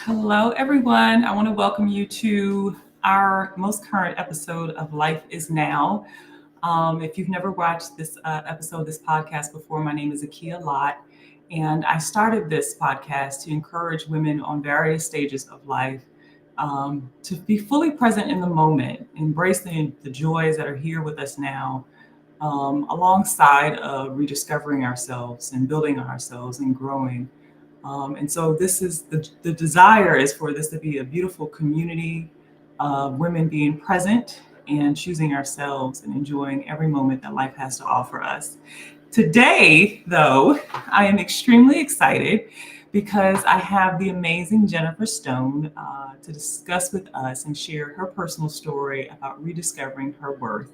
Hello, everyone. I want to welcome you to our most current episode of Life is Now. If you've never watched this episode, this podcast before, my name is Akia Lott, and I started this podcast to encourage women on various stages of life to be fully present in the moment, embracing the joys that are here with us now, alongside of rediscovering ourselves and building on ourselves and growing. And so this is the desire is for this to be a beautiful community of women being present and choosing ourselves and enjoying every moment that life has to offer us. Today, though, I am extremely excited because I have the amazing Jennifer Stone to discuss with us and share her personal story about rediscovering her worth.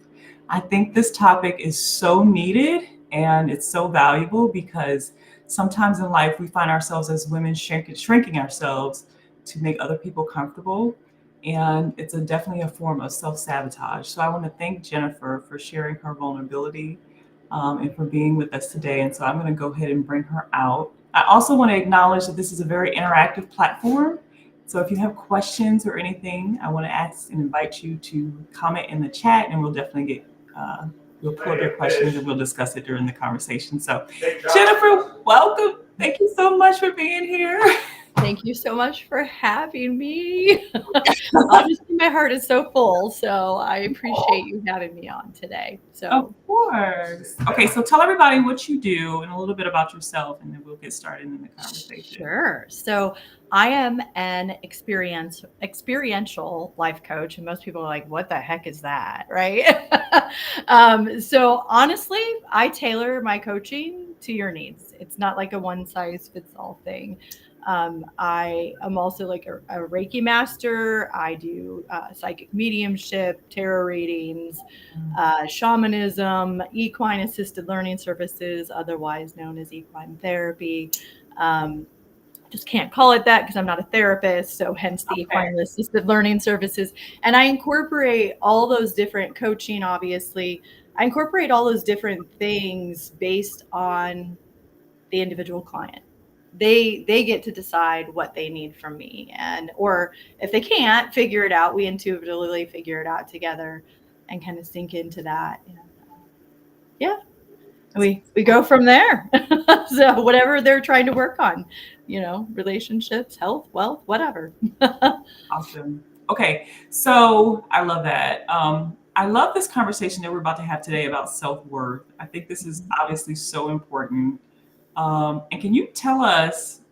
I think this topic is so needed and it's so valuable because sometimes in life we find ourselves as women shrinking ourselves to make other people comfortable. And it's definitely a form of self sabotage. So I want to thank Jennifer for sharing her vulnerability and for being with us today. And so I'm going to go ahead and bring her out. I also want to acknowledge that this is a very interactive platform. So if you have questions or anything, I want to ask and invite you to comment in the chat, and we'll definitely we'll pull up your questions and we'll discuss it during the conversation. So, Jennifer, welcome. Thank you so much for being here. Thank you so much for having me. Honestly, my heart is so full, so I appreciate you having me on today. Of course. Okay, so tell everybody what you do and a little bit about yourself, and then we'll get started in the conversation. Sure. So I am an experiential life coach, and most people are like, "What the heck is that?" Right? So honestly, I tailor my coaching to your needs. It's not like a one size fits all thing. I am also like a Reiki master. I do psychic mediumship, tarot readings, shamanism, equine assisted learning services, otherwise known as equine therapy. Um, just can't call it that because I'm not a therapist. So hence the equine assisted learning services. And I incorporate all those different coaching, obviously. I incorporate all those different things based on the individual client. They get to decide what they need from me, and or if they can't figure it out, we intuitively figure it out together and kind of sink into that. And yeah, we go from there. So whatever they're trying to work on, relationships, health, wealth, whatever. Awesome. Okay, so I love that. I love this conversation that we're about to have today about self worth. I think this is obviously so important. And can you tell us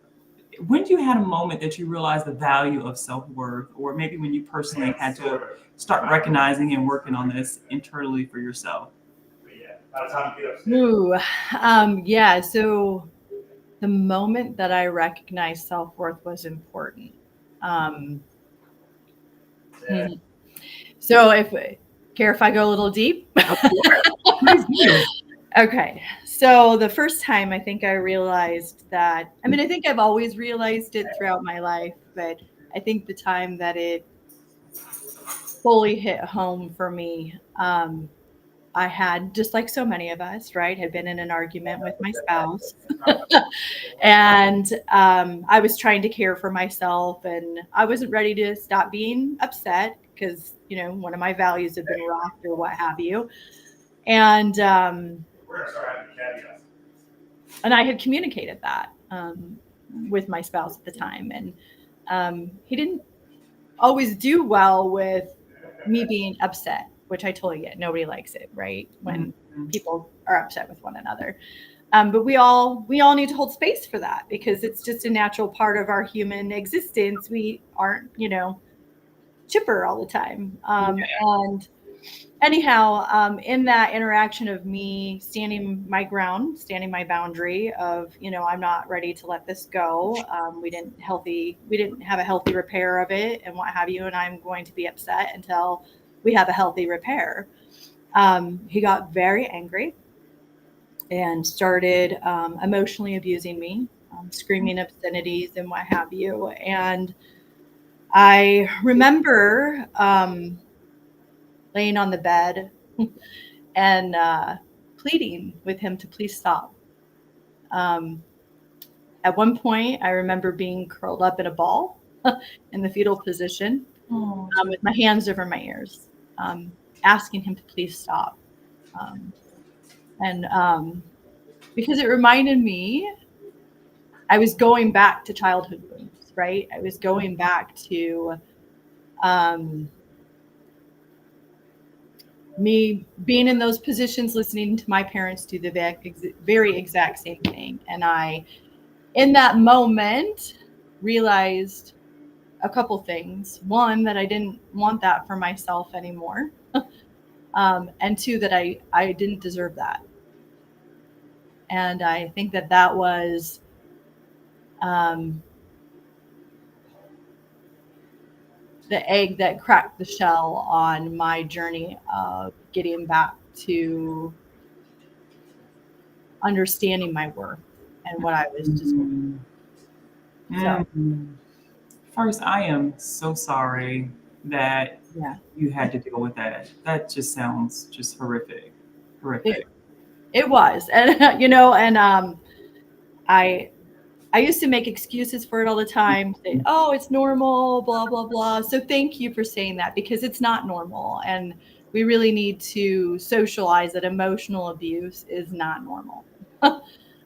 when you had a moment that you realized the value of self worth, or maybe when you personally had to start recognizing and working on this internally for yourself? Ooh, yeah. So the moment that I recognized self worth was important. Um, mhm. So if care if I go a little deep? Please do. Okay. So the first time I think I realized that, I mean, I think I've always realized it throughout my life, but I think the time that it fully hit home for me, I had, just like so many of us, right, had been in an argument with my spouse. And I was trying to care for myself, and I wasn't ready to stop being upset because, one of my values had been rocked or what have you. And, and I had communicated that with my spouse at the time. And he didn't always do well with me being upset, which I totally get. Nobody likes it, right? When Mhm. people are upset with one another. But we all need to hold space for that because it's just a natural part of our human existence. We aren't, chipper all the time. And anyhow, in that interaction of me standing my ground, standing my boundary of, I'm not ready to let this go. We didn't have a healthy repair of it and what have you. And I'm going to be upset until we have a healthy repair. He got very angry and started emotionally abusing me, screaming obscenities and what have you. And I remember laying on the bed and pleading with him to please stop. Um, at one point, I remember being curled up in a ball in the fetal position, Oh, with my hands over my ears, um, asking him to please stop. Um, and Because it reminded me, I was going back to childhood wounds, right? I was going back to um, me being in those positions, listening to my parents do the very exact same thing. And I, in that moment, realized a couple things. One, that I didn't want that for myself anymore. And two, that I didn't deserve that. And I think that that was um, the egg that cracked the shell on my journey of getting back to understanding my worth and what I was deserving. mm, So, mm. First, I am so sorry that yeah, you had to deal with that. That just sounds just horrific. it Horrific. it was, and I I used to make excuses for it all the time. Say, "Oh, it's normal," blah blah blah. So thank you for saying that, because it's not normal, and we really need to socialize that emotional abuse is not normal.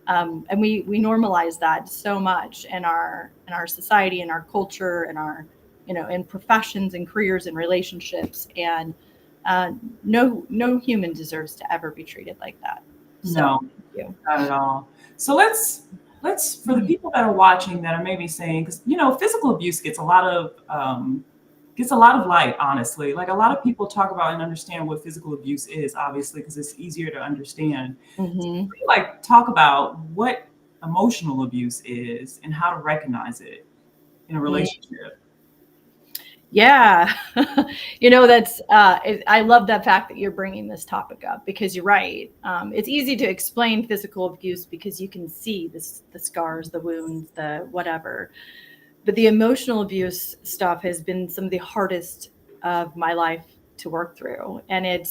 And we normalize that so much in our society, in our culture, in our, in professions and careers and relationships. And uh, no human deserves to ever be treated like that. So No, thank you. not at all. So let's for the Mhm. people that are watching that are maybe saying, because physical abuse gets a lot of light, honestly. Like a lot of people talk about and understand what physical abuse is, obviously, because it's easier to understand. Mhm. Like talk about what emotional abuse is and how to recognize it in a relationship. Yeah. That's, I love that fact that you're bringing this topic up, because you're right. It's easy to explain physical abuse because you can see the scars, the wounds, the whatever. But the emotional abuse stuff has been some of the hardest of my life to work through. And and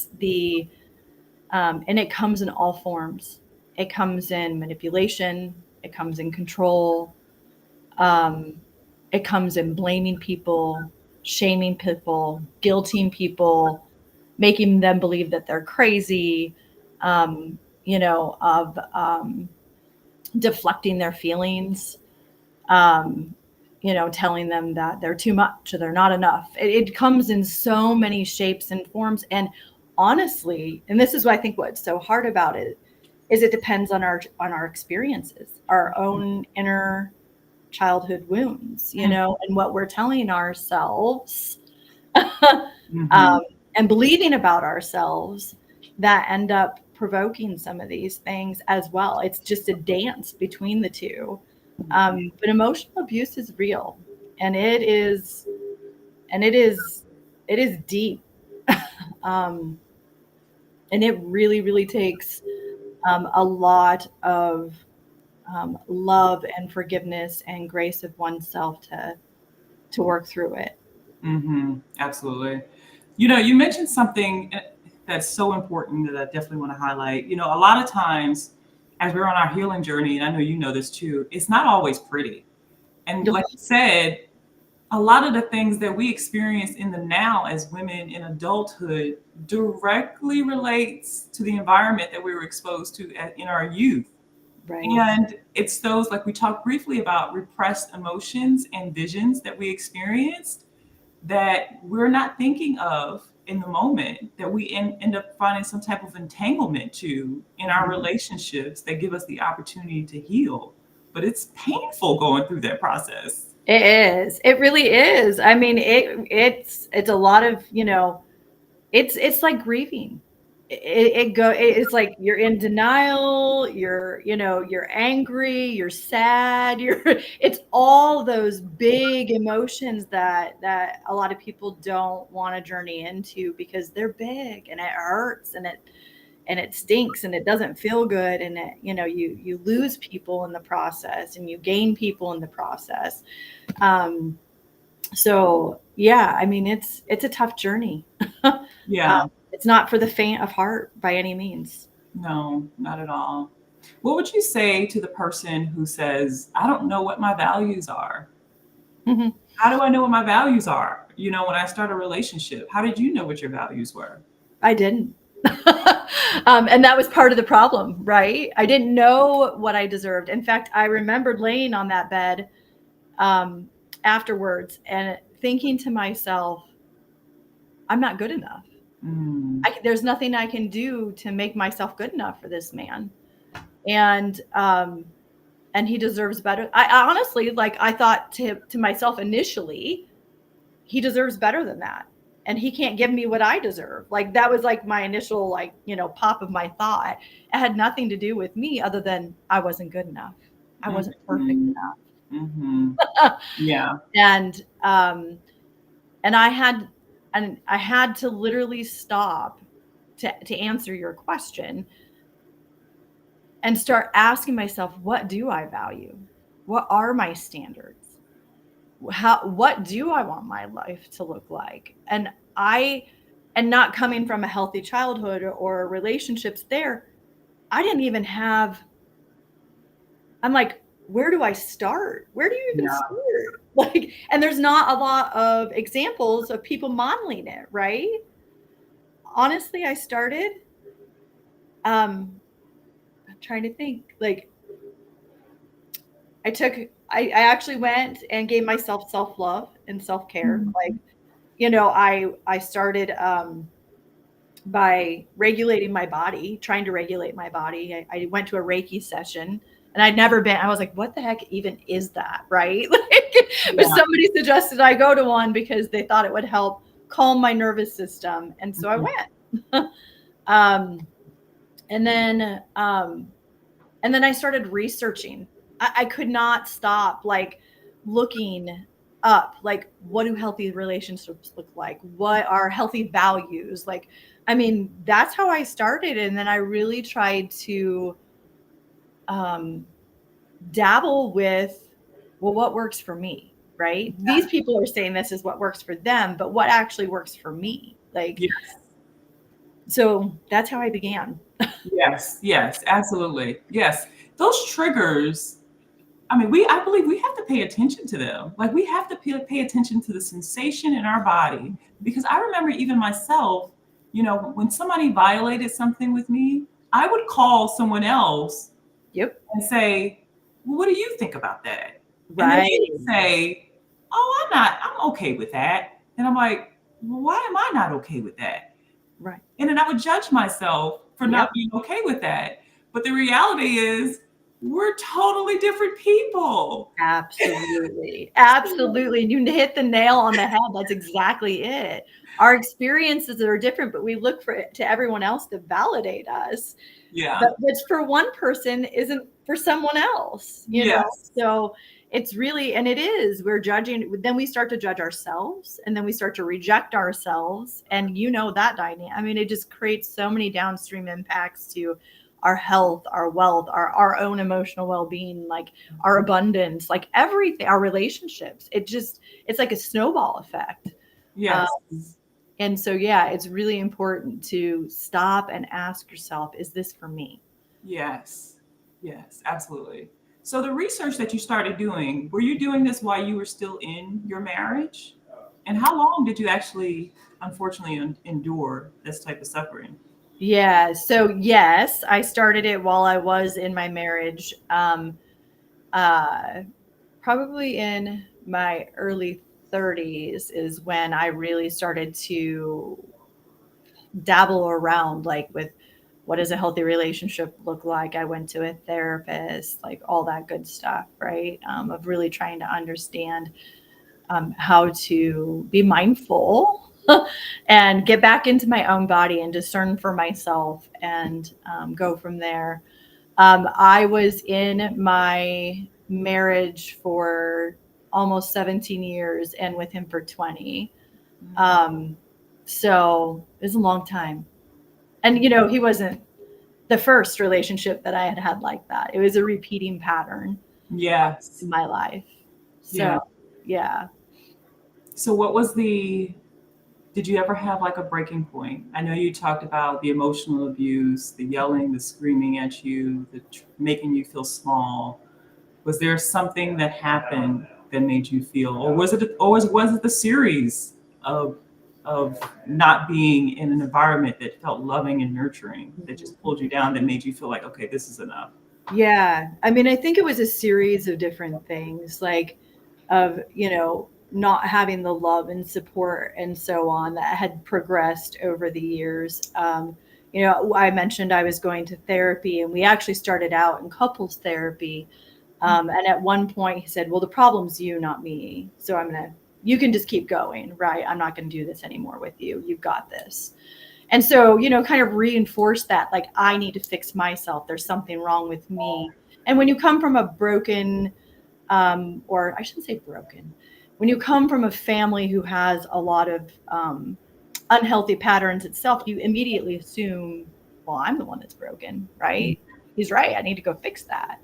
it comes in all forms. It comes in manipulation. It comes in control. Um, it comes in blaming people, shaming people, guilting people, making them believe that they're crazy, of deflecting their feelings, um, telling them that they're too much or they're not enough. It comes in so many shapes and forms. And honestly, and this is what I think what's so hard about it, is it depends on our experiences, our own inner childhood wounds, and what we're telling ourselves, Mm-hmm. and believing about ourselves, that end up provoking some of these things as well. It's just a dance between the two. But emotional abuse is real, and it is deep. um, and it really, really takes a lot of love and forgiveness and grace of oneself to work through it. Mm-hmm. Absolutely. You mentioned something that's so important that I definitely want to highlight. A lot of times as we're on our healing journey, and I know you know this too, it's not always pretty. And like you said, a lot of the things that we experience in the now as women in adulthood directly relates to the environment that we were exposed to in our youth. Right. And it's those, like we talked briefly about, repressed emotions and visions that we experienced that we're not thinking of in the moment, that we end up finding some type of entanglement to in our Mhm. relationships that give us the opportunity to heal. But it's painful going through that process. It is. It really is. I mean, it's a lot of, it's like grieving. It's like you're in denial, you're angry, you're sad, it's all those big emotions that a lot of people don't want to journey into, because they're big and it hurts and it stinks and it doesn't feel good, and you lose people in the process and you gain people in the process. um so yeah, I mean, it's a tough journey. Yeah. It's not for the faint of heart by any means. No, not at all. What would you say to the person who says, I don't know what my values are? Mhm. How do I know what my values are? When I start a relationship, how did you know what your values were? I didn't. And that was part of the problem, right? I didn't know what I deserved. In fact, I remembered laying on that bed um, afterwards and thinking to myself, I'm not good enough. Mm, There's nothing I can do to make myself good enough for this man. And and he deserves better. I honestly, like, I thought to myself initially, he deserves better than that. And he can't give me what I deserve. Like, that was like my initial, like, pop of my thought. It had nothing to do with me other than I wasn't good enough. I wasn't perfect mm-hmm, mm-hmm. enough. Yeah. and and I had to literally stop to answer your question and start asking myself, what do I value? What are my standards? What do I want my life to look like? And not coming from a healthy childhood or relationships there, I didn't even have, I'm like, where do I start? Where do you even Yeah. start? Like, and there's not a lot of examples of people modeling it, right? Honestly, I started, I'm trying to think, like, I actually went and gave myself self-love and self-care. Like, Mhm. I started by regulating my body, trying to regulate my body. I went to a Reiki session and I'd never been, I was like, what the heck even is that? Right. Like, but Yeah. somebody suggested I go to one because they thought it would help calm my nervous system. And so I Mhm. went. um, and then, um, and then I started researching. I could not stop, like, looking up, like, what do healthy relationships look like? What are healthy values? Like, I mean, that's how I started. And then I really tried to um, dabble with, well, what works for me, right? These people are saying this is what works for them, but what actually works for me? Like, Yes. so that's how I began. Yes. Yes. Absolutely. Yes. Those triggers. I mean, I believe we have to pay attention to them. Like we have to pay attention to the sensation in our body. Because I remember even myself, when somebody violated something with me, I would call someone else Yep. and say, well, what do you think about that? And then they Right. would say, oh, I'm okay with that. And I'm like, well, why am I not okay with that? Right. And then I would judge myself for not Yep. being okay with that. But the reality is, we're totally different people. Absolutely. Absolutely. And you hit the nail on the head. That's exactly it. Our experiences are different, but we look for it to everyone else to validate us. Yeah. But what's for one person isn't for someone else. Yes. So it's really, and it is, we're judging, then we start to judge ourselves and then we start to reject ourselves. And that dynamic. I mean, it just creates so many downstream impacts to our health, our wealth, our own emotional well-being, like our abundance, like everything, our relationships. It's like a snowball effect. Um, Yes. and so, yeah, it's really important to stop and ask yourself, is this for me? Yes. Yes. Absolutely. So the research that you started doing, were you doing this while you were still in your marriage? And how long did you actually, unfortunately, endure this type of suffering? Yeah. So, yes, I started it while I was in my marriage. Uh, Probably in my early 30s is when I really started to dabble around, like, with what does a healthy relationship look like. I went to a therapist, like all that good stuff, right? Of really trying to understand how to be mindful and get back into my own body and discern for myself and go from there. I was in my marriage for almost 17 years and with him for 20. Mhm. Um, so it was a long time. And, he wasn't the first relationship that I had had like that. It was a repeating pattern Yes. in my life. Yeah. So, yeah. So did you ever have like a breaking point? I know you talked about the emotional abuse, the yelling, the screaming at you, making you feel small. Was there something that happened that made you feel, or was it the series of not being in an environment that felt loving and nurturing that just pulled you down, that made you feel like, okay, this is enough? Yeah. I mean, I think it was a series of different things, like of, not having the love and support and so on that had progressed over the years. I mentioned I was going to therapy, and we actually started out in couples therapy. And at one point he said, well, the problem's you, not me. So you can just keep going, right? I'm not going to do this anymore with you. You've got this. And so, kind of reinforce that, like, I need to fix myself. There's something wrong with me. And when you come from a broken, or I shouldn't say broken, when you come from a family who has a lot of unhealthy patterns itself, you immediately assume, well, I'm the one that's broken, right? He's right. I need to go fix that.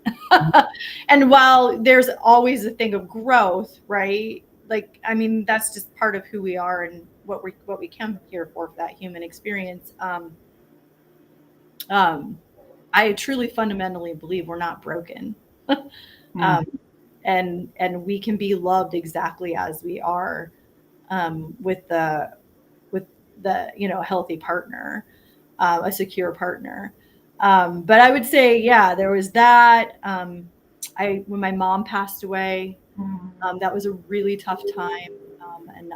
And while there's always a thing of growth, right? Like, I mean, that's just part of who we are and what we come here for that human experience. I truly fundamentally believe we're not broken. Mm. And we can be loved exactly as we are, with the healthy partner, a secure partner. But I would say, yeah, there was that. When my mom passed away, that was a really tough time. And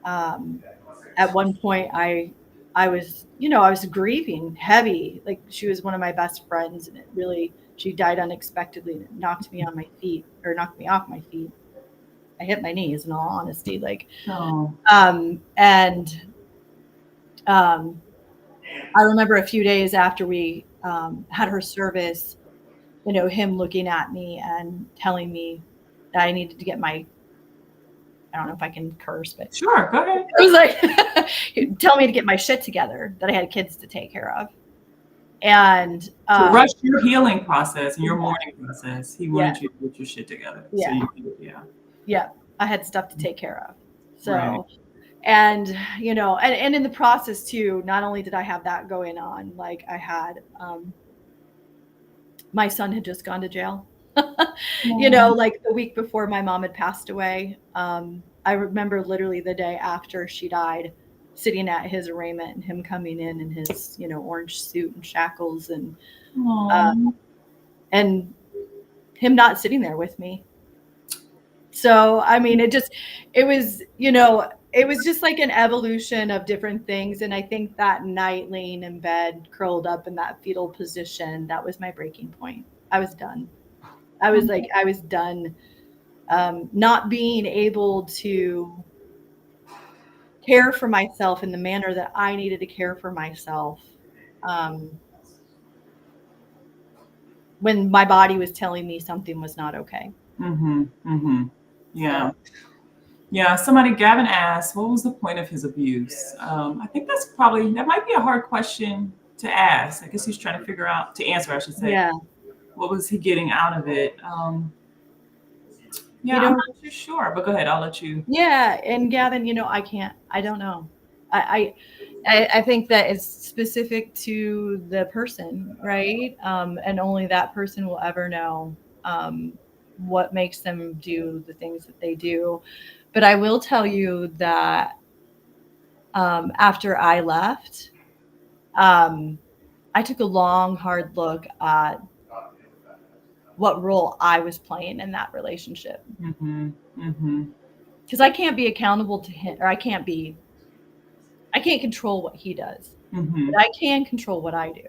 at one point, I was grieving heavy. Like, she was one of my best friends, and she died unexpectedly, and it knocked me on my feet, or knocked me off my feet. I hit my knees, in all honesty. Like, Oh. and I remember a few days after we had her service, him looking at me and telling me that I needed to get I don't know if I can curse, but Sure, go ahead. it was like, he'd tell me to get my shit together, that I had kids to take care of. And To rush your healing process and your Yeah. mourning process, he wanted you to get your shit together. Yeah. So you could, yeah. Yeah, I had stuff to take care of. So, Right. and, and in the process too, not only did I have that going on, like, I had, my son had just gone to jail, like the week before my mom had passed away. I remember literally the day after she died, sitting at his arraignment, and him coming in his, orange suit and shackles, and Aw. and him not sitting there with me. So, I mean, it was just like an evolution of different things. And I think that night, laying in bed, curled up in that fetal position, that was my breaking point. I was done. I was done, not being able to care for myself in the manner that I needed to care for myself. When my body was telling me something was not okay. Yeah. So, Yeah, Gavin asked, what was the point of his abuse? I think that might be a hard question to ask. I guess he's trying to answer, I should say. yeah. What was he getting out of it? Yeah, I'm not too sure, but go ahead. I'll let you. Yeah. And Gavin, I don't know. I think that it's specific to the person, right? And only that person will ever know what makes them do the things that they do. But I will tell you that after I left, I took a long, hard look at what role I was playing in that relationship. Because I can't be accountable to him, or I can't control what he does, but I can control what I do.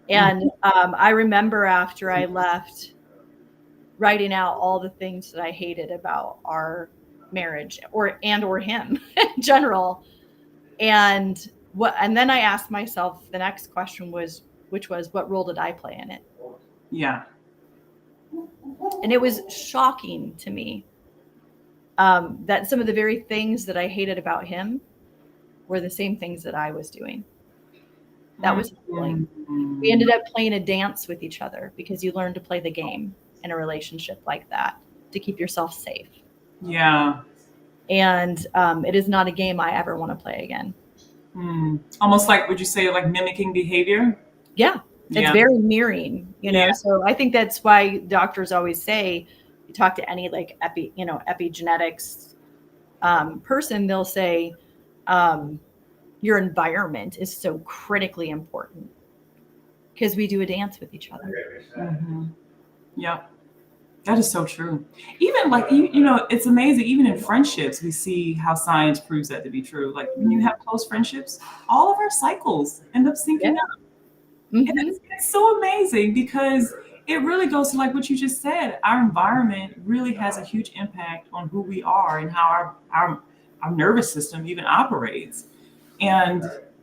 And I remember after I left, writing out all the things that I hated about our marriage, or him in general. And then I asked myself, the next question was, what role did I play in it? Yeah. And it was shocking to me that some of the very things that I hated about him were the same things that I was doing. That was healing. We ended up playing a dance with each other, because you learn to play the game in a relationship like that to keep yourself safe. Yeah. And it is not a game I ever want to play again. Almost like, would you say, like mimicking behavior? Yeah. It's very mirroring, Yeah. So I think that's why doctors always say, you talk to any like epigenetics person, they'll say your environment is so critically important because we do a dance with each other. Mm-hmm. Yep. That is so true. Even like it's amazing. Even in friendships, we see how science proves that to be true. Like when you have close friendships, all of our cycles end up Yeah. syncing up. And Mm-hmm. it's so amazing because it really goes to like what you just said. Our environment really has a huge impact on who we are and how our nervous system even operates. And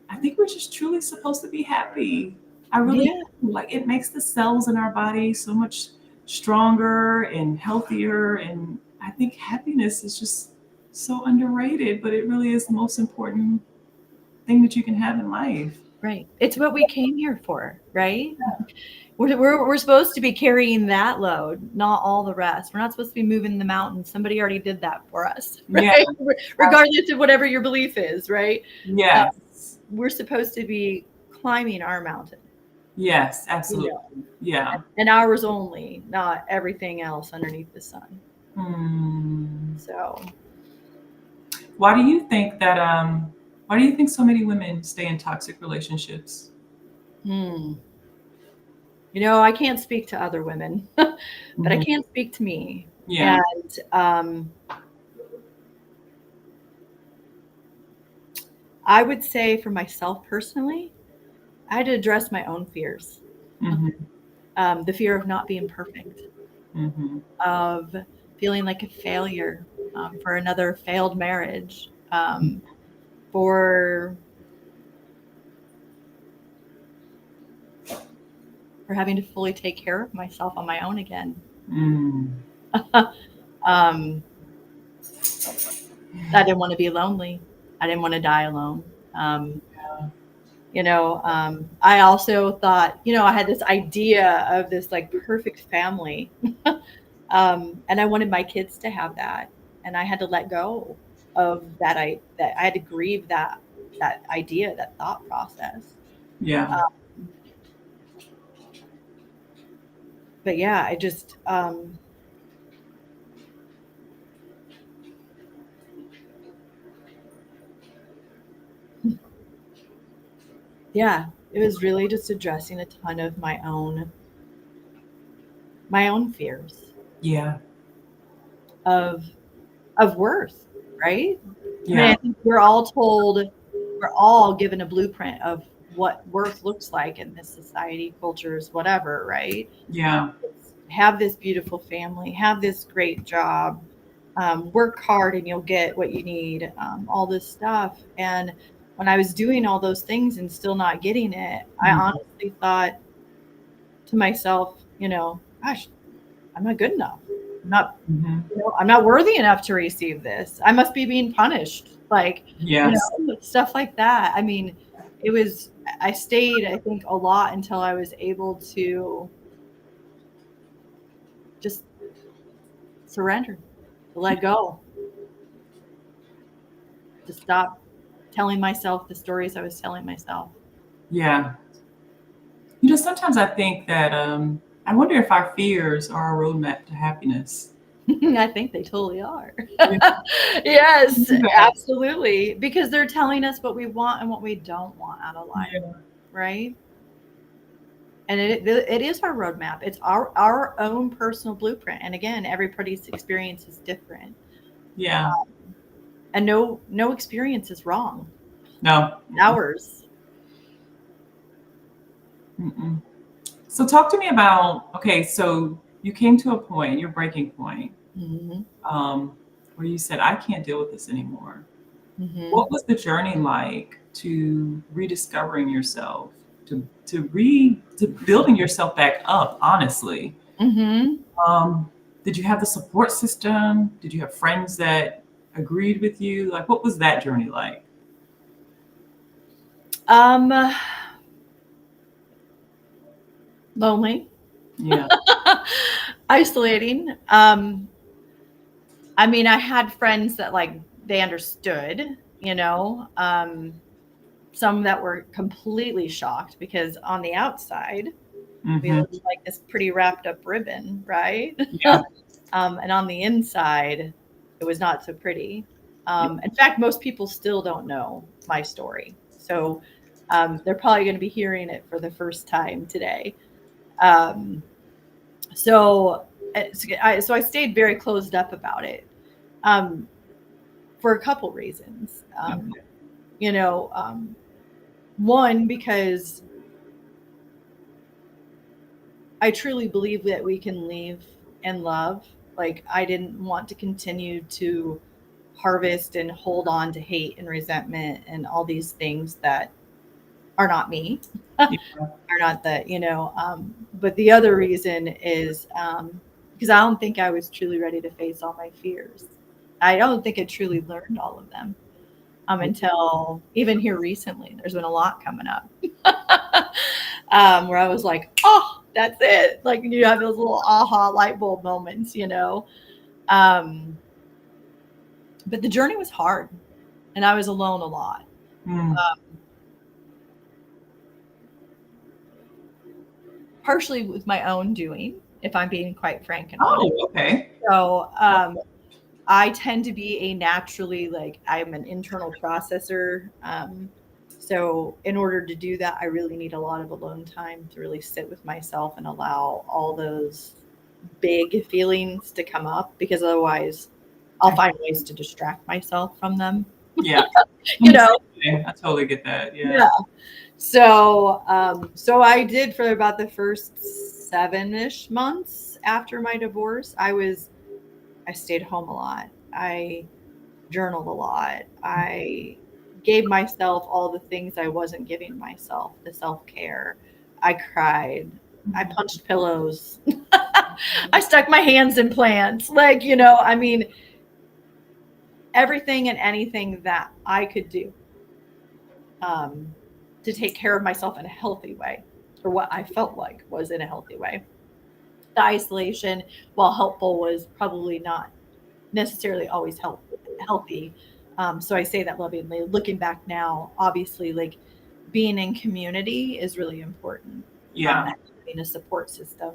I think we're just truly supposed to be happy. I really Yeah. do. Like it makes the cells in our body so much stronger and healthier. And I think happiness is just so underrated, but it really is the most important thing that you can have in life. Right. It's what we came here for, right? We're supposed to be carrying that load, not all the rest. We're not supposed to be moving the mountain. Somebody already did that for us, Yeah. right? Regardless of whatever your belief is, right? Yes. We're supposed to be climbing our mountain, Yes, you absolutely. know, Yeah. and ours only, not everything else underneath the sun. Hmm. So, Why do you think that why do you think so many women stay in toxic relationships? hmm. I can't speak to other women, but I Hmm. can speak to me. Yeah. And I would say for myself personally, I had to address my own fears. Hmm. The fear of not being perfect, Hmm. of feeling like a failure for another failed marriage, for having to fully take care of myself on my own again. Mm. um, I didn't want to be lonely. I didn't want to die alone. Um, I also thought, I had this idea of this like perfect family. And I wanted my kids to have that. And I had to let go of that I had to grieve that idea, that thought process. Yeah. But yeah, I just yeah, it was really just addressing a ton of my own fears Yeah. of worth, right? I mean, Yeah. I think we're all given a blueprint of what worth looks like in this society, cultures, whatever, right? Yeah. Have this beautiful family, have this great job, work hard and you'll get what you need, all this stuff. And when I was doing all those things and still not getting it, I Mhm. honestly thought to myself, gosh, I'm not good enough. I'm not, Mhm. I'm not worthy enough to receive this. I must be being punished. Like, Yes. stuff like that. I mean, I stayed, I think, a lot until I was able to just surrender, to let go, to stop telling myself the stories I was telling myself. Yeah. Sometimes I think that I wonder if our fears are a roadmap to happiness. I think they totally are. Yeah. Yes, Yeah. absolutely. Because they're telling us what we want and what we don't want out of life, Yeah. right? And it is our roadmap. It's our own personal blueprint. And again, everybody's experience is different. Yeah. And no experience is wrong. No. Mm-mm. Ours. Mm-mm. So talk to me about, okay, so you came to a point, your breaking point, Hmm. um, where you said, I can't deal with this anymore. Hmm. What was the journey like to rediscovering yourself, to building yourself back up, honestly? Hmm. Um, did you have the support system? Did you have friends that agreed with you? Like, what was that journey like? Um, lonely, Yeah. isolating. I mean, I had friends that like they understood, some that were completely shocked because on the outside we Hmm. look like this pretty wrapped up ribbon, right? Yeah. And on the inside, it was not so pretty. In fact, most people still don't know my story. So they're probably going to be hearing it for the first time today. Um, so, so I stayed very closed up about it um, for a couple reasons. You know, one, because I truly believe that we can leave and love. Like, I didn't want to continue to harvest and hold on to hate and resentment and all these things that are not me, are Yeah. not that, but the other reason is because I don't think I was truly ready to face all my fears. I don't think I truly learned all of them until even here recently. There's been a lot coming up where I was like, oh, that's it. Like, you have those little aha light bulb moments, Um, but the journey was hard and I was alone a lot. Mm. Partially with my own doing, if I'm being quite frank and honest. Oh, okay. So I tend to be a naturally, like, I'm an internal processor. So in order to do that, I really need a lot of alone time to really sit with myself and allow all those big feelings to come up, because otherwise I'll find ways to distract myself from them. Yeah. I'm You the know, same way. I totally get that. Yeah. yeah. So I did for about the first 7-ish months after my divorce. I stayed home a lot. I journaled a lot. I gave myself all the things I wasn't giving myself, the self-care. I cried. I punched pillows. I stuck my hands in plants. Like, I mean, everything and anything that I could do um, to take care of myself in a healthy way, or what I felt like was in a healthy way. The isolation, while helpful, was probably not necessarily always healthy. So I say that lovingly. Looking back now, obviously, like, being in community is really important. Yeah. Having a support system,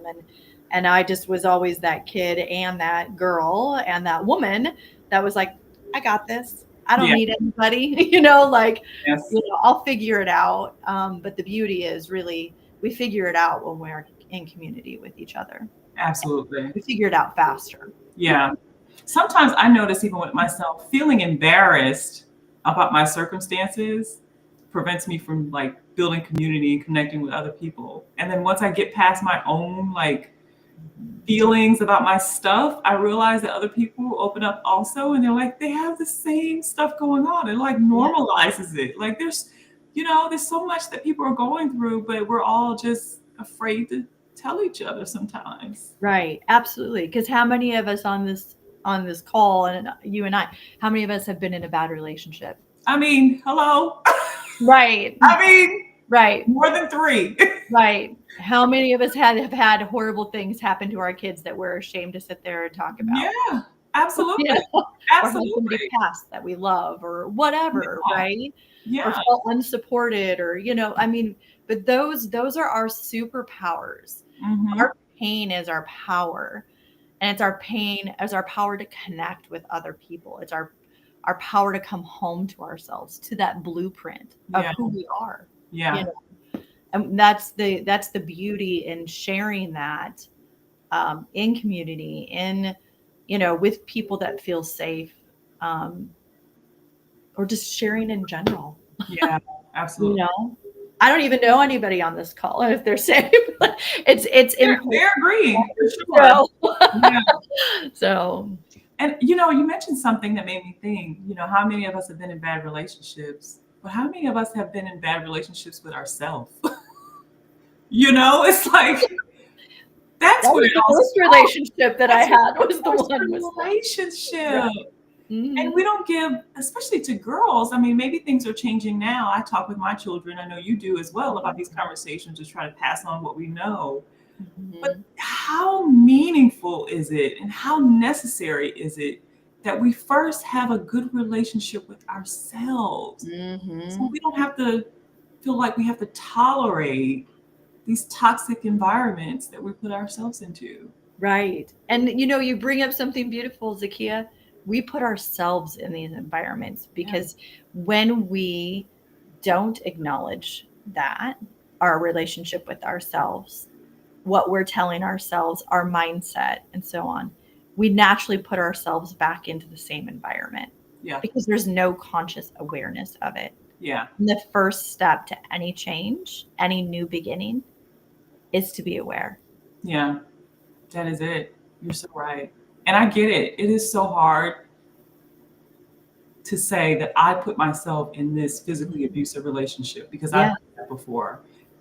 and I just was always that kid and that girl and that woman that was like, I got this. I don't Yeah. need anybody. Like, Yes. I'll figure it out. But the beauty is really we figure it out when we're in community with each other. Absolutely. We figure it out faster. Yeah. Sometimes I notice, even with myself, feeling embarrassed about my circumstances prevents me from like building community and connecting with other people. And then once I get past my own like feelings about my stuff, I realize that other people open up also, and they're like, they have the same stuff going on. It like Yeah. normalizes it. Like there's so much that people are going through, but we're all just afraid to tell each other sometimes. Right, absolutely. Because how many of us on this call, and you and I, how many of us have been in a bad relationship? I mean, hello. Right, I mean, right, more than three. right. How many of us have had horrible things happen to our kids that we're ashamed to sit there and talk about? Yeah, You absolutely. know, or had somebody Absolutely. pass that we love, or whatever, Yeah. right? Or Yeah. felt unsupported, or I mean, but those are our superpowers. Hmm. Our pain is our power. And it's our pain as our power to connect with other people. It's our power to come home to ourselves, to that blueprint of Yeah. who we are. You Yeah. know, and that's the beauty in sharing that in community, in with people that feel safe, um, or just sharing in general. Yeah. You Absolutely. know, I don't even know anybody on this call, and if they're safe, it's important. They're agreeing for sure. So, Yeah. so And you mentioned something that made me think, how many of us have been in bad relationships, but how many of us have been in bad relationships with ourselves? It's like that's that where was it the all first starts. relationship that I That's your had, was the first one with that. relationship. Right. And Mhm. we don't give, especially to girls. I mean, maybe things are changing now. I talk with my children, I know you do as well, about these conversations to try to pass on what we know. But Mhm. how meaningful is it and how necessary is it that we first have a good relationship with ourselves so Mhm. we don't have to feel like we have to tolerate these toxic environments that we put ourselves into? Right. And you bring up something beautiful, Zakia. We put ourselves in these environments Yeah. because when we don't acknowledge that, our relationship with ourselves, what we're telling ourselves, our mindset, and so on, we naturally put ourselves back into the same environment Yeah. because there's no conscious awareness of it. Yeah. And the first step to any change, any new beginning, is to be aware. Yeah. That is it. You're so right. And I get it. It is so hard to say that I put myself in this physically abusive relationship because I've Yeah. done that before.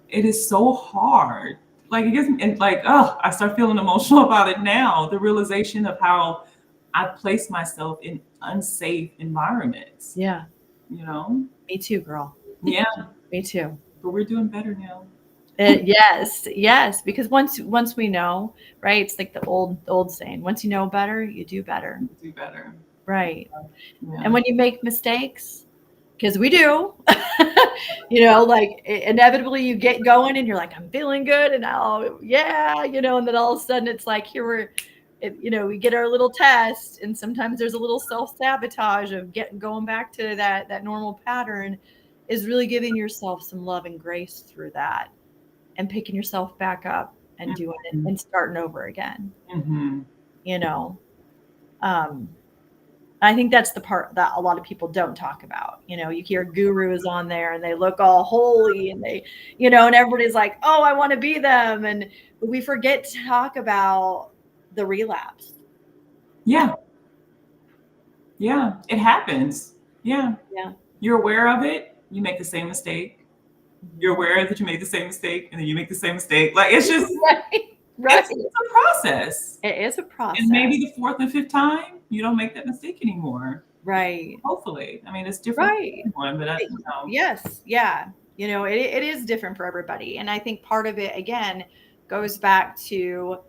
It is so hard. Like it gets and like, oh, I start feeling emotional about it now. The realization of how I place myself in unsafe environments, Yeah. you know? Me too, girl. Yeah, Me too. but we're doing better now. Yes, yes. Because once we know, right? It's like the old saying: once you know better, you do better. We do better. Right. Yeah. And when you make mistakes, because we do, like inevitably you get going and you're like, I'm feeling good, and yeah, and then all of a sudden it's like here we get our little test, and sometimes there's a little self sabotage of going back to that normal pattern, is really giving yourself some love and grace through that, and picking yourself back up and doing it Mhm. and starting over again. Mhm. You know, um, I think that's the part that a lot of people don't talk about. You hear gurus on there and they look all holy and and everybody's like, oh, I want to be them. And we forget to talk about the relapse. Yeah. Yeah. It happens. Yeah. Yeah. You're aware of it. You make the same mistake. You're Mhm. aware that you made the same mistake, and then you make the same mistake. Like it's just Right. Right. it's a process. It is a And process. maybe the fourth and fifth time you don't make that mistake anymore. Right. Hopefully, I mean it's different Right. for everyone, but Yes. Yeah. It is different for everybody. And I think part of it, again, goes back to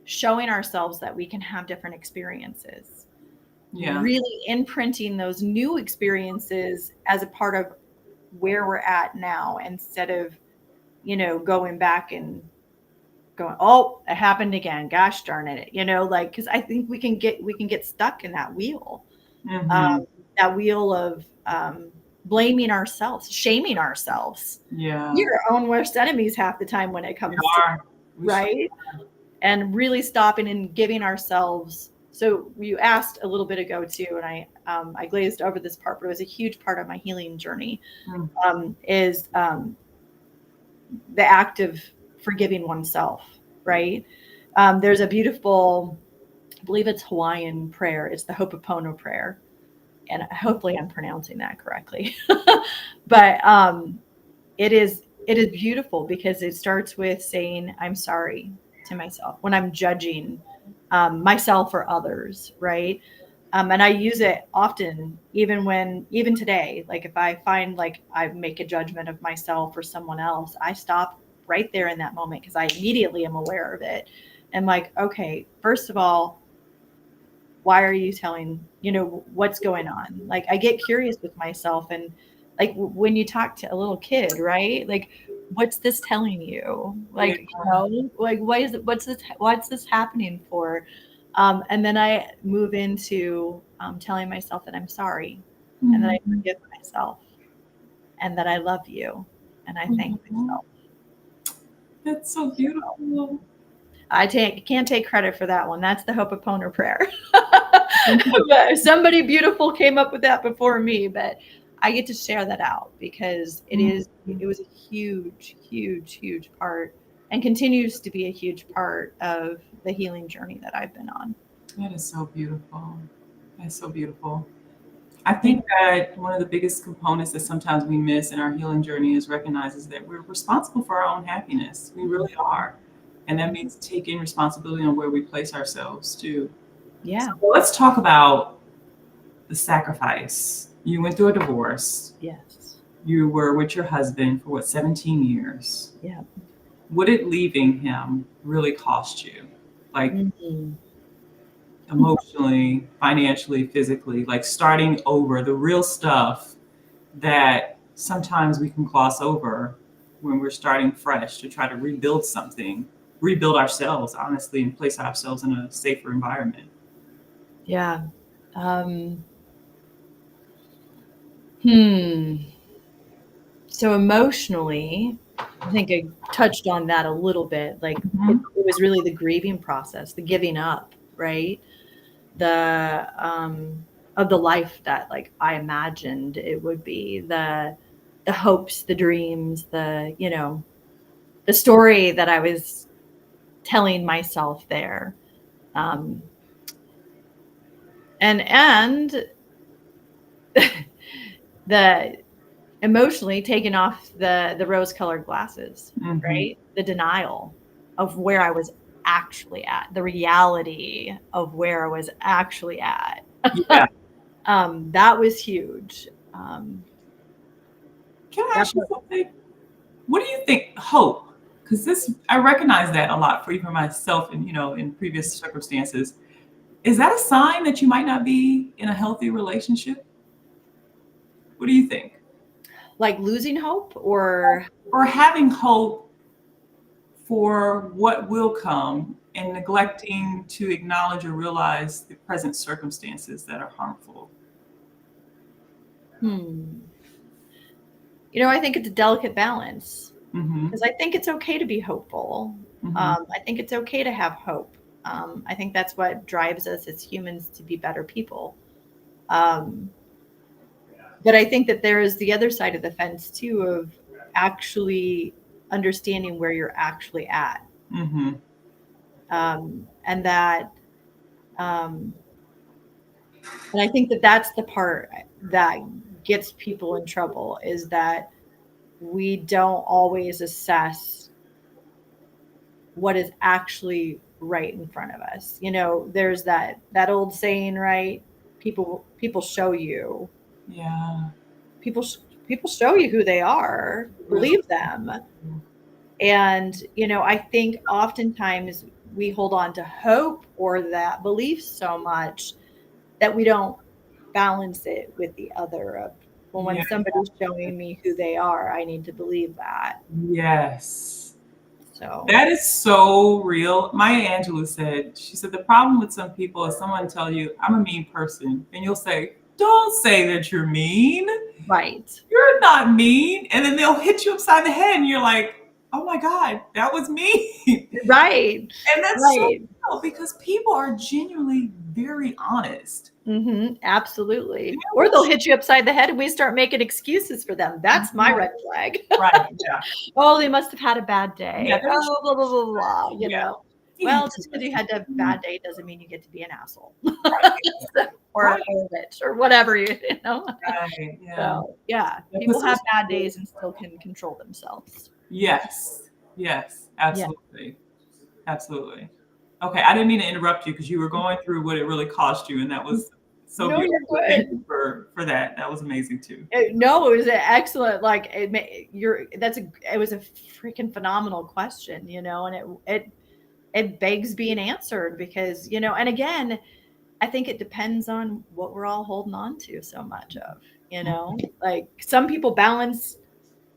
showing ourselves that we can have different experiences, yeah, really imprinting those new experiences as a part of where we're at now, instead of, going back and going, oh, it happened again. Gosh darn it. Because I think we can get stuck in hmm that wheel of blaming ourselves, shaming ourselves. yeah, You're our own worst enemies half the time when it we comes to, are. We should, right? And really stopping and giving ourselves. So you asked a little bit ago too, and I glazed over this part, but it was a huge part of my healing journey. mm, Is the act of forgiving oneself, right? There's a beautiful, I believe it's Hawaiian prayer. It's the Ho'oponopono prayer, and hopefully I'm pronouncing that correctly. But it is beautiful because it starts with saying I'm sorry to myself when I'm judging myself or others, right? And I use it often, even today, like if I find like I make a judgment of myself or someone else, I stop right there in that moment because I immediately am aware of it. And like, okay, first of all, why are you telling, what's going on? Like I get curious with myself, and like when you talk to a little kid, right? Like, what's this telling you? yeah, Like, like why is it, what's this happening for? And then I move into telling myself that I'm sorry, and that I mhm, forgive myself, and that I love you, and I thank mhm. myself. That's so beautiful. Can't take credit for that one. That's the Ho'oponopono prayer. But somebody beautiful came up with that before me, but I get to share that out because it Mhm. was a huge, huge, huge part, and continues to be a huge part of the healing journey that I've been on. That is so beautiful. That's so beautiful. I Thank think that one of the biggest components that sometimes we miss in our healing journey is recognizes that we're responsible for our own happiness. We really are. And that means taking responsibility on where we place ourselves too. So Yeah. let's talk about the sacrifice. You went through a divorce. Yes. You were with your husband for what, 17 years? Yeah. What did leaving him really cost you? Like Mhm. emotionally, financially, physically, like starting over, the real stuff that sometimes we can gloss over when we're starting fresh to try to rebuild something. rebuild ourselves, honestly, and place ourselves in a safer environment. Yeah. Hmm. So emotionally, I think I touched on that a little bit. Like it was really the grieving process, the giving up, right? The of the life that like I imagined it would be, the hopes, the dreams, the story that I was telling myself there. Um, and the emotionally taking off the rose-colored glasses, Mm-hmm. right? The denial of where I was actually at, the reality of where I was actually at. Yeah. That was huge. Can I That ask you something? What do you think hope? Because this, I recognize that a lot for even myself, and in previous circumstances. Is that a sign that you might not be in a healthy relationship? What do you think? like losing hope, or Or having hope for what will come and neglecting to acknowledge or realize the present circumstances that are harmful? hmm, I think it's a delicate balance, Mm-hmm. because I think it's okay to be hopeful. Mm-hmm. I think it's okay to have hope. I think that's what drives us as humans to be better people. Um, but I think that there is the other side of the fence too, of actually understanding where you're actually at, Mm-hmm. and that, um, and I think that that's the part that gets people in trouble, is that we don't always assess what is actually right in front of us. There's that old saying, right? People show you. Yeah. People people show you who they are. Really. Believe them. And I think oftentimes we hold on to hope or that belief so much that we don't balance it with the other of, well, when Yeah. somebody's showing me who they are, I need to believe that. Yes. So That is so real. Maya Angelou said, she said, the problem with some people is someone tell you, I'm a mean person. And you'll say, don't say that you're mean. right. You're not mean. And then they'll hit you upside the head and you're like, oh my God, that was me. Right. And that's so Right. real because people are genuinely very honest. Absolutely. Or they'll Which, hit you upside the head and we start making excuses for them. That's my red flag. right, yeah. Oh, they must have had a bad Yeah, day. they're Oh, blah, blah, blah, blah, yeah. You Well, had too just because much you had a food. bad day doesn't mean you get to be an asshole. or, Right, or a bitch or whatever, right, yeah. So, yeah, Because people some have bad people, days and still can control themselves. yes, yes, Yeah. absolutely. Absolutely. Okay, I didn't mean to interrupt you because you were going through what it really cost you, and that was so No, you're beautiful. Thank you good. for that. That was amazing too. No, it was an excellent. Like it was a freaking phenomenal question, and it begs being answered, because and again, I think it depends on what we're all holding on to so much of. Like some people balance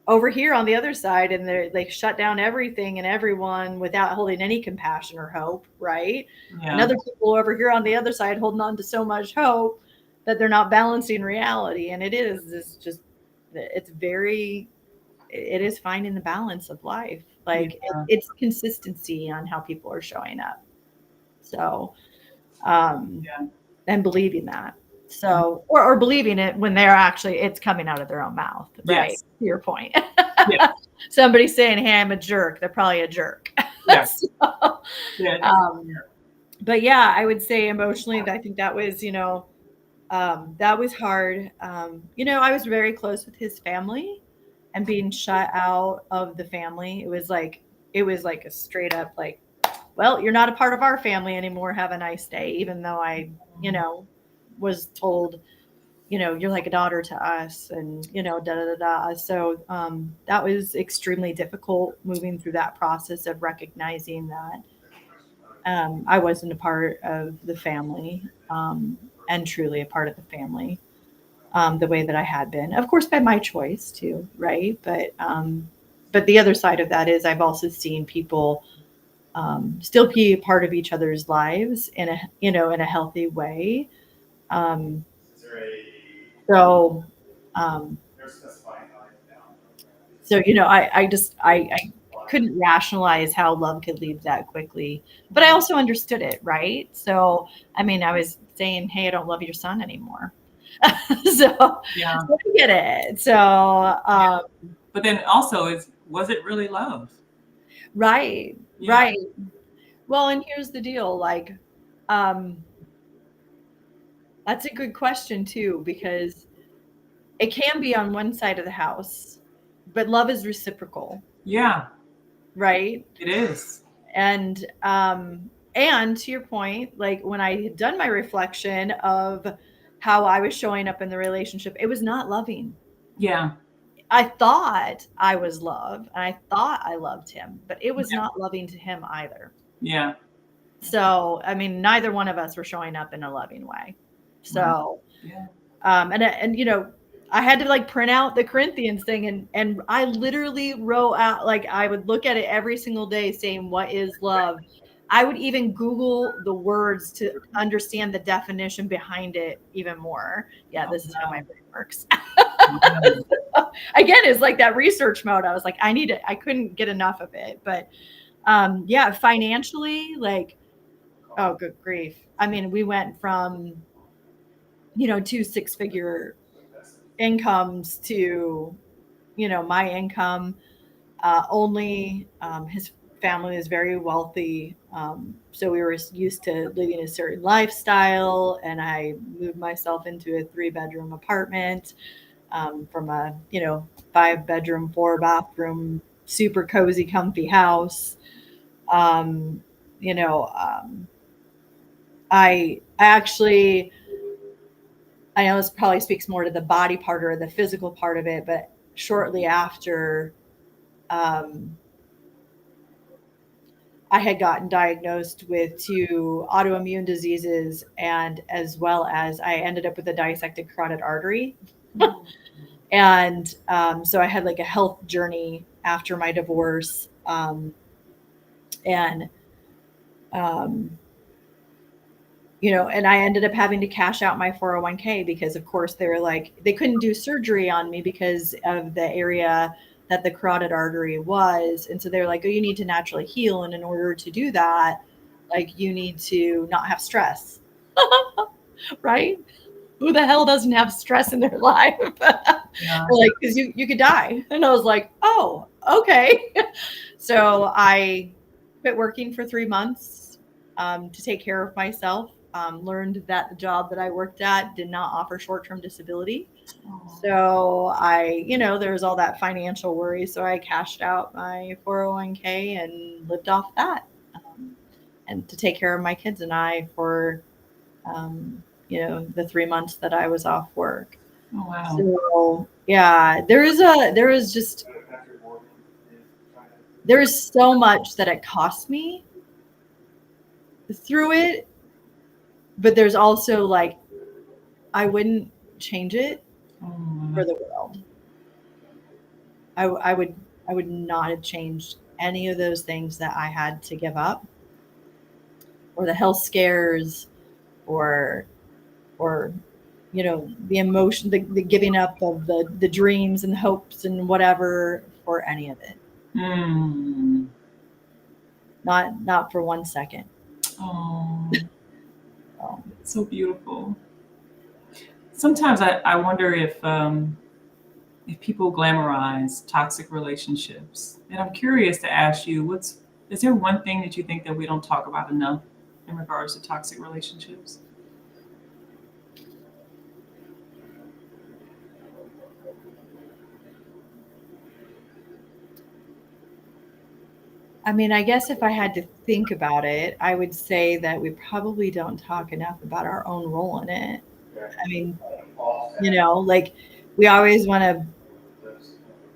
over here on the other side, and they shut down everything and everyone without holding any compassion or hope, right? And Yeah, other people over here on the other side holding on to so much hope that they're not balancing reality. And it is finding the balance of life. yeah, Like it's consistency on how people are showing up. So, um, yeah, and believing that. So, or believing it when it's coming out of their own mouth, right? yes, To your point. yeah, Somebody saying, "Hey, I'm a jerk," they're probably a jerk. yeah, So, yeah. um, but yeah, I would say emotionally, I think that was hard. I was very close with his family, and being shut out of the family, it was like a straight up like, well, you're not a part of our family anymore. Have a nice day. Even though I, was told, you're like a daughter to us, and da da da da. So that was extremely difficult, moving through that process of recognizing that I wasn't a part of the family, and truly a part of the family, the way that I had been, of course, by my choice too, right? But the other side of that is I've also seen people still be a part of each other's lives in a, in a healthy way. Um, so, um, so, I couldn't rationalize how love could leave that quickly, but I also understood it, right? So, I mean, I was saying, hey, I don't love your son anymore. So, Yeah. so I get it. So, But then also, was it really love? right, Yeah. right. Well, and here's the deal, like, um, that's a good question too, because it can be on one side of the house, but love is reciprocal, Yeah, right? it is. And to your point, like when I had done my reflection of how I was showing up in the relationship, it was not loving. Yeah. I thought I was loved and I thought I loved him, but it was Yeah. not loving to him either. Yeah. So, I mean, neither one of us were showing up in a loving way. Right. So, Yeah. and I had to like print out the Corinthians thing, and I literally wrote out, like, I would look at it every single day saying, what is love? I would even Google the words to understand the definition behind it even more. Yeah, Oh, this is how my wow. brain works. Wow. Again, it's like that research mode. I was like, I need it. I couldn't get enough of it. But yeah, financially, like, oh, good grief. I mean, we went from, 2 6-figure incomes to, my income only. His family is very wealthy. So we were used to living a certain lifestyle, and I moved myself into a 3-bedroom apartment from a, 5-bedroom, 4-bathroom, super cozy, comfy house. Um, you know, um, I actually, I know this probably speaks more to the body part or the physical part of it, but shortly after, um, I had gotten diagnosed with 2 autoimmune diseases, and as well as I ended up with a dissected carotid artery. And so I had like a health journey after my divorce. And, um, and I ended up having to cash out my 401k because, of course, they were like, they couldn't do surgery on me because of the area that the carotid artery was. And so they were like, oh, you need to naturally heal. And in order to do that, like, you need to not have stress. Right? Who the hell doesn't have stress in their life? Yeah. Like, because you could die. And I was like, oh, okay. So I quit working for 3 months to take care of myself. Learned that the job that I worked at did not offer short-term disability. Oh, So there was all that financial worry. So I cashed out my 401k and lived off that, and to take care of my kids and I for, the 3 months that I was off work. oh, wow. So yeah, there is so much that it cost me through it, but there's also like, I wouldn't change it Oh, for the world. I would not have changed any of those things that I had to give up, or the health scares, or or the emotion, the giving up of the dreams and hopes and whatever, for any of it. mm. Not for 1 second. Oh, So, so beautiful. Sometimes I wonder if people glamorize toxic relationships. And I'm curious to ask you, is there one thing that you think that we don't talk about enough in regards to toxic relationships? I mean, I guess if I had to think about it, I would say that we probably don't talk enough about our own role in it. I mean, like, we always want to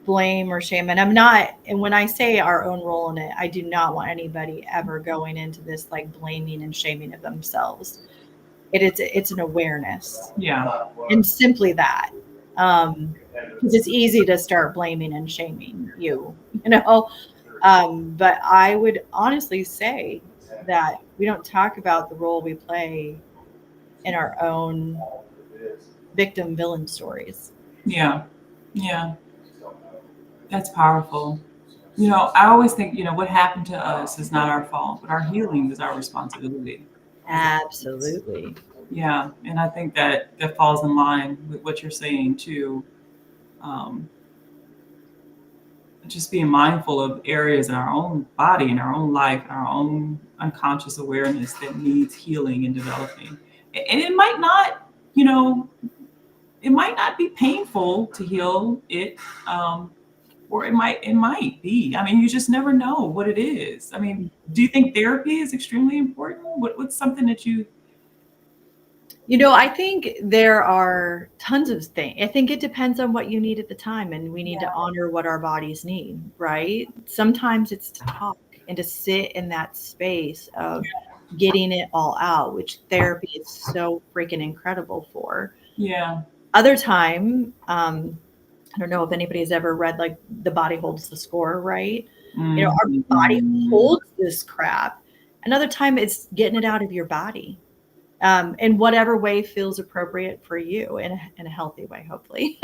blame or shame, and I'm not, and when I say our own role in it, I do not want anybody ever going into this like blaming and shaming of themselves. It's an awareness, Yeah. and simply that. Because it's easy to start blaming and shaming you, But I would honestly say that we don't talk about the role we play in our own victim villain stories. Yeah. Yeah. That's powerful. I always think, what happened to us is not our fault, but our healing is our responsibility. As Absolutely. Yeah, and I think that falls in line with what you're saying too. Um, just being mindful of areas in our own body, in our own life, our own unconscious awareness that needs healing and developing. And it might not be painful to heal it, or it might be. I mean, you just never know what it is. I mean, do you think therapy is extremely important? What's something that you? I think there are tons of things. I think it depends on what you need at the time, and we need to honor what our bodies need, right? Sometimes it's to talk and to sit in that space of getting it all out, which therapy is so freaking incredible for. Yeah. Other time, I don't know if anybody's ever read like The Body Holds the Score, right? Our body Mhm. holds this crap. Another time, it's getting it out of your body, in whatever way feels appropriate for you, in a healthy way, hopefully.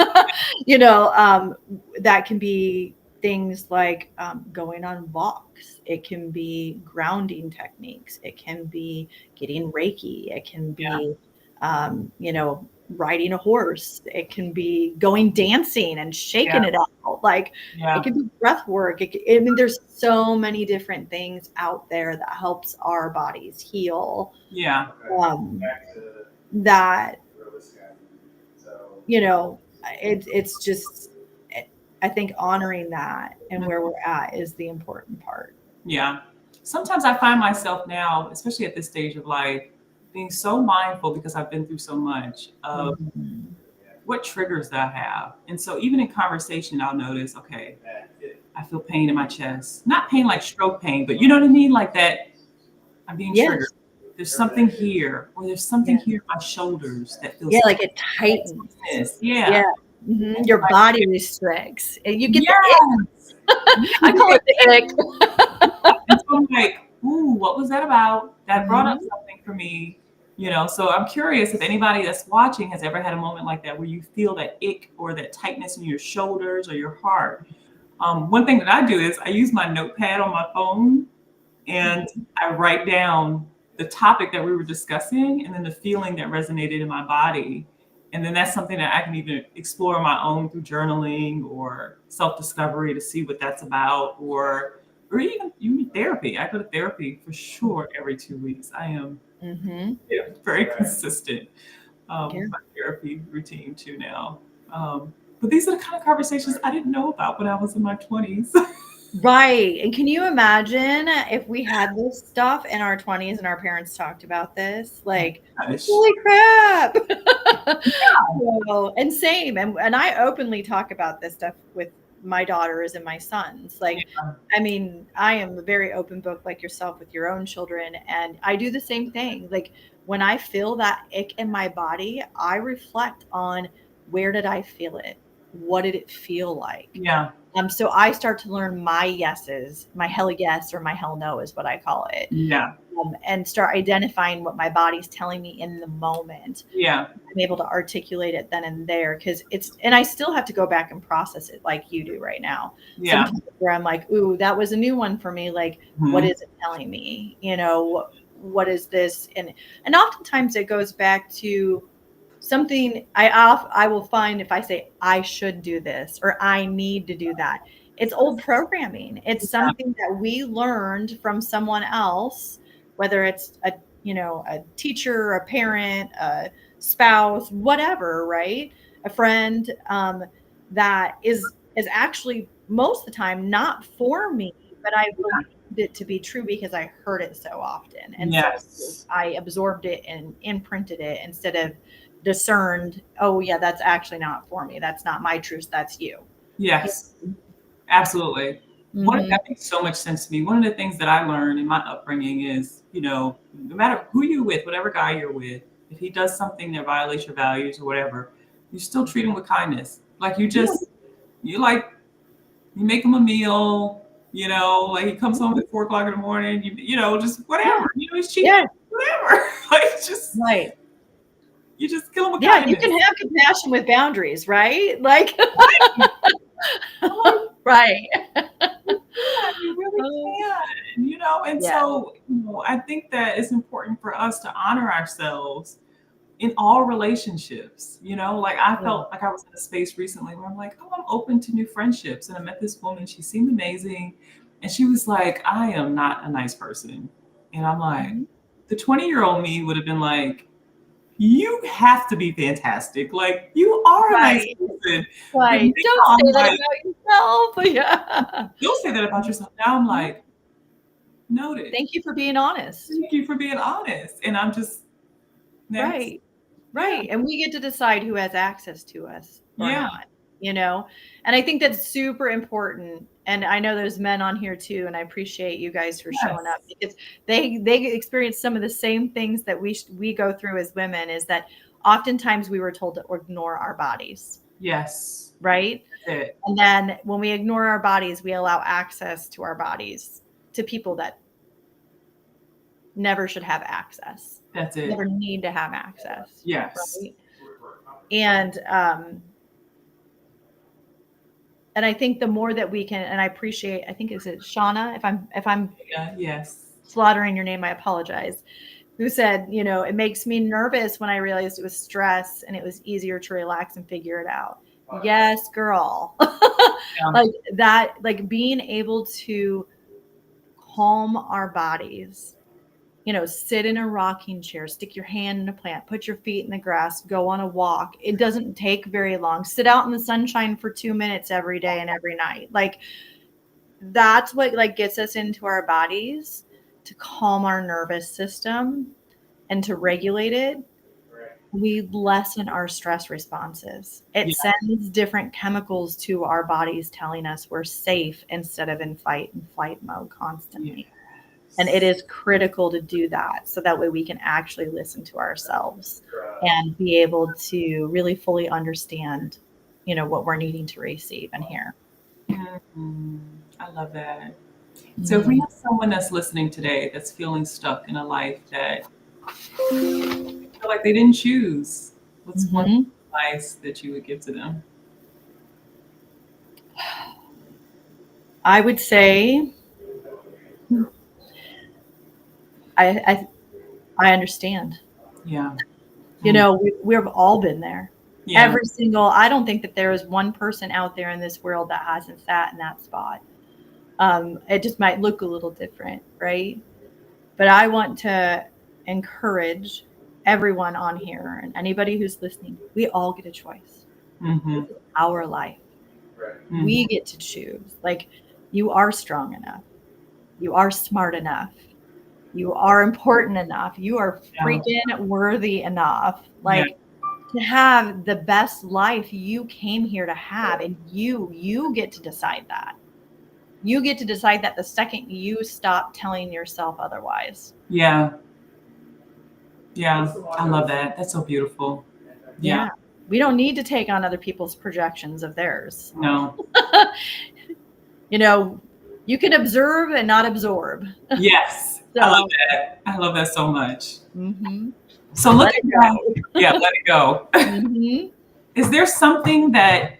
you know, um, that can be things like going on walks. It can be grounding techniques. It can be getting Reiki. It can Yeah. be, riding a horse. It can be going dancing and Yeah. shaking it out. Like it Yeah. can be breath work. I mean, there's so many different things out there that helps our bodies heal, Yeah. um, that you know it's just I think honoring that and where we're at is the important part. Yeah. Sometimes I find myself now, especially at this stage of life, being so mindful because I've been through so much of Mhm. what triggers that I have. And so even in conversation, I'll notice, okay, I feel pain in my chest. Not pain like stroke pain, but you know what I mean? Like that I'm being triggered. Yes. There's something here, or there's something Yeah. here in my shoulders that Yeah, feels like it tightens. tightness. Yeah. Yeah. Your body restricts and you get the ick. Yes. I call it the ick. And so I'm like, ooh, what was that about? That brought up Mhm. something for me. So I'm curious if anybody that's watching has ever had a moment like that where you feel that ick or that tightness in your shoulders or your heart. One thing that I do is I use my notepad on my phone and I write down the topic that we were discussing and then the feeling that resonated in my body. And then that's something that I can even explore on my own through journaling or self-discovery to see what that's about, or even therapy. I go to therapy for sure every 2 weeks. I am, Mhm. yeah, very consistent Yeah. with my therapy routine too now. But these are the kind of conversations I didn't know about when I was in my 20s. Right, and can you imagine if we had this stuff in our 20s and our parents talked about this? Like, Gosh. holy crap! And same, and I openly talk about this stuff with my daughters and my sons. Like, Yeah. I mean, I am a very open book like yourself with your own children, and I do the same thing. Like, when I feel that ick in my body, I reflect on where did I feel it? What did it feel like? Yeah. So I start to learn my yeses, my hell yes or my hell no is what I call it, Yeah. and start identifying what my body's telling me in the moment. Yeah. I'm able to articulate it then and there because and I still have to go back and process it like you do right now. Yeah. Sometimes where I'm like, ooh, that was a new one for me. Like, what Mhm. is it telling me? What is this? And oftentimes it goes back to something I will find if I say I should do this or I need to do that. It's old programming. It's Yeah. something that we learned from someone else, whether it's a teacher, a parent, a spouse, whatever, right? A friend, that is actually most of the time not for me, but I believed it to be true because I heard it so often. And so Yes. I absorbed it and imprinted it instead of discerned, oh yeah, that's actually not for me. That's not my truth. That's you. Yes. Absolutely. Mm-hmm. That makes so much sense to me. One of the things that I learned in my upbringing is, no matter who you're with, whatever guy you're with, if he does something that violates your values or whatever, you still treat him with kindness. Like Yeah. you like, you make him a meal, Like he comes home at 4 o'clock in the morning, just Yeah. whatever, he's cheating, Yeah. whatever. Like just, Right. you just kill him with Yeah. You can kindness. have compassion with boundaries, right? Like, Right. I'm like, right. yeah, you really Oh, can. And yeah. so, I think that it's important for us to honor ourselves in all relationships. Like I Yeah. felt like I was in a space recently where I'm like, oh, I'm open to new friendships. And I met this woman, she seemed amazing. And she was like, I am not a nice person. And I'm like, Mhm. the 20-year-old me would have been like, you have to be fantastic. Like, you are a nice Right. person. But Right. Don't now I'm say that like, about yourself. Yeah. don't say that about yourself. Now I'm Mhm. like, noted. Thank you for being honest. Thank you for being honest. And I'm just next. Right. Yeah. Right. And we get to decide who has access to us or Yeah. not, you know? And I think that's super important. And I know there's men on here too, and I appreciate you guys for showing up Yes. because they experience some of the same things that we go through as women is that oftentimes we were told to ignore our bodies, Yes. right? That's it. And then when we ignore our bodies, we allow access to our bodies to people that never should have access, That's it. never need to have access, Yes. right? And and I think the more that we can, and I appreciate, I think is it Shauna, if I'm Yeah. Yes. slaughtering your name, I apologize, who said, it makes me nervous when I realized it was stress and it was easier to relax and figure it out. Yes, girl. Yeah. Like that, like being able to calm our bodies, sit in a rocking chair, stick your hand in a plant, put your feet in the grass, go on a walk. It doesn't take very long. Sit out in the sunshine for 2 minutes every day and every night. Like that's what like gets us into our bodies to calm our nervous system and to regulate it. We lessen our stress responses. It Yeah. sends different chemicals to our bodies telling us we're safe instead of in fight and flight mode constantly. And it Yes. is critical to do that so that way we can actually listen to ourselves and be able to really fully understand, what we're needing to receive and hear. Mhm. I love that. So if we Mm-hmm. have someone that's listening today that's feeling stuck in a life that feel like they didn't choose, what's one Mm-hmm. advice that you would give to them? I would say I, I I understand. Yeah. Mm. We've all been there. Yeah. Every single, I don't think that there is one person out there in this world that hasn't sat in that spot. It just might look a little different, right? But I want to encourage everyone on here and anybody who's listening. We all get a choice. Mm-hmm. This is our life. Mm-hmm. We get to choose. Like, you are strong enough. You are smart enough. You are important enough. You are Yeah. freaking worthy enough. Yeah. Like, to have the best life you came here to have, and you get to decide that. You get to decide that the second you stop telling yourself otherwise. Yeah. Yeah. I love that. That's so beautiful. Yeah. Yeah. We don't need to take on other people's projections of theirs. No. You know, you can observe and not absorb. Yes. I love So, that. I love that so much. mhm, So let looking it back, go. yeah, let it go. Mhm. Is there something that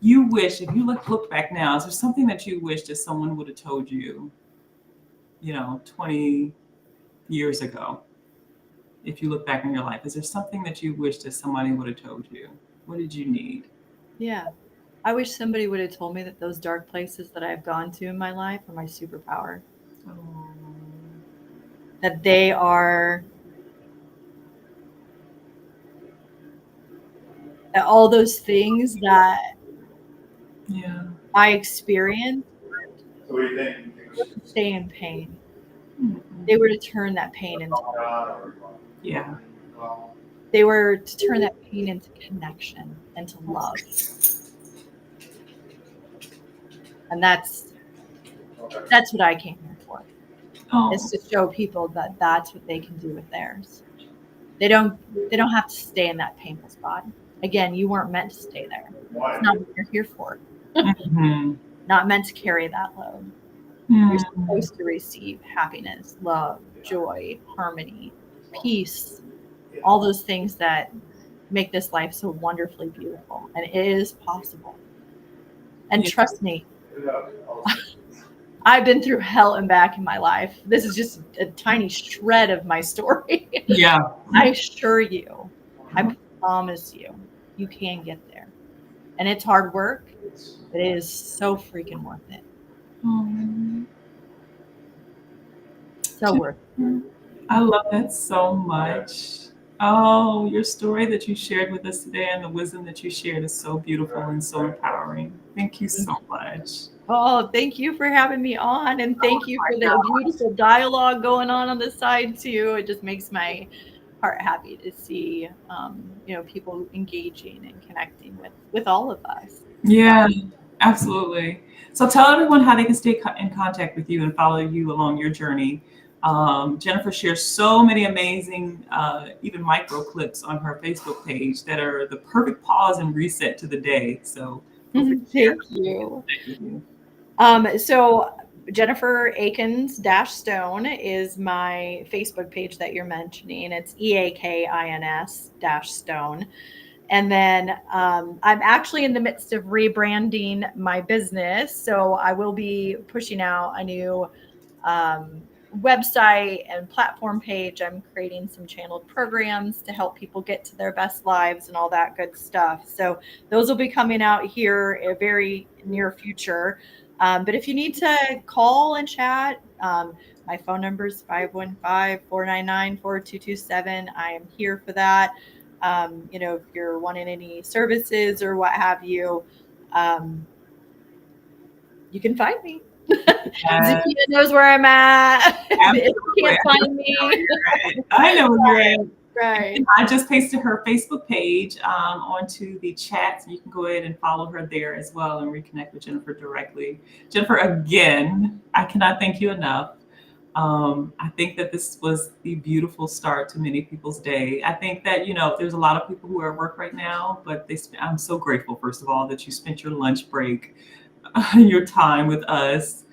you wish, if you look back now, is there something that you wish that someone would have told you, 20 years ago? If you look back in your life, is there something that you wish that somebody would have told you? What did you need? Yeah. I wish somebody would have told me that those dark places that I've gone to in my life are my superpower. Oh, That they are that all those things that yeah. I experienced So what do you think? to stay in pain. Mhm. They were to turn that pain into Yeah. they were to turn that pain into connection and to love. And that's what I came here for. Is Oh, to show people that that's what they can do with theirs. They don't have to stay in that painful spot. Again, you weren't meant to stay there. It's not what you're here for. mhm. not meant to carry that load. You're Mm. supposed to receive happiness, love, joy, harmony, peace, all those things that make this life so wonderfully beautiful. And it is possible. And Yeah. trust me, I've been through hell and back in my life. This is just a tiny shred of my story. Yeah. I assure you, I promise you, you can get there. And it's hard work, but it is so freaking worth it. Um, So worth it. I love that so much. Oh, your story that you shared with us today and the wisdom that you shared is so beautiful and so empowering. Thank you so much. Oh, thank you for having me on. And thank you for the beautiful dialogue going on the side too. It just makes my heart happy to see, people engaging and connecting with all of us. Yeah, absolutely. So tell everyone how they can stay in contact with you and follow you along your journey. Jennifer shares so many amazing, even micro clips on her Facebook page that are the perfect pause and reset to the day. So feel free to share Thank you. with you. So Jennifer Eakins-Stone is my Facebook page that you're mentioning. It's EAKINS-Stone. And then I'm actually in the midst of rebranding my business. So I will be pushing out a new website and platform page. I'm creating some channeled programs to help people get to their best lives and all that good stuff. So those will be coming out here in a very near future. But if you need to call and chat, my phone number is 515-499-4227. I am here for that. If you're wanting any services or what have you, you can find me. Zakia knows where I'm at. If you can't find me. I know where you're at. Right. I just pasted her Facebook page onto the chat, so you can go ahead and follow her there as well and reconnect with Jennifer directly. Jennifer, again, I cannot thank you enough. I think that this was the beautiful start to many people's day. I think that, there's a lot of people who are at work right now, but I'm so grateful, first of all, that you spent your lunch break, your time with us.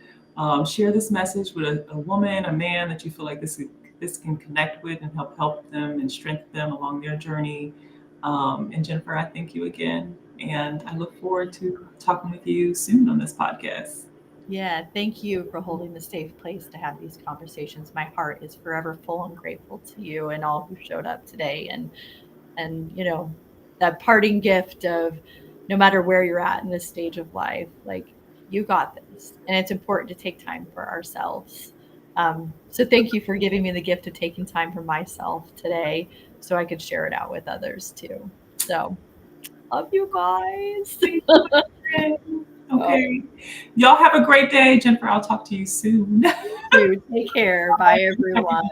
Share this message with a woman, a man that you feel like this can connect with and help them and strengthen them along their journey. And Jennifer, I thank you again. And I look forward to talking with you soon on this podcast. Yeah, thank you for holding the safe place to have these conversations. My heart is forever full and grateful to you and all who showed up today. And that parting gift of no matter where you're at in this stage of life, like you got this. And it's important to take time for ourselves. So thank you for giving me the gift of taking time for myself today so I could share it out with others too. So love you guys. Okay. Y'all have a great day. Jennifer, I'll talk to you soon. Dude, take care. Bye, everyone.